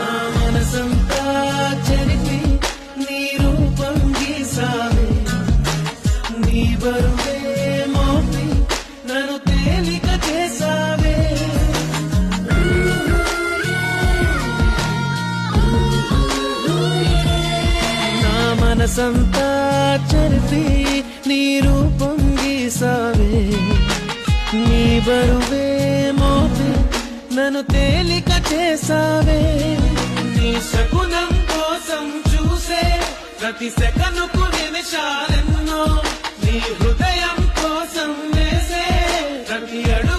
నా మనసంతా చెరిపి నీ రూపం గీసావే, నీ బరువే మోపి నన్ను తేలిక చేసావే. నా మనసంతా చెరిపి నీ రూపం గీసావే, నీ బరువే మోపి నన్ను తేలిక చేసావే. నీ శకునం కోసం చూసే ప్రతి సెకనుకు నిమిషాలెన్నో, నీ హృదయం కోసం వేసే ప్రతి అడుగు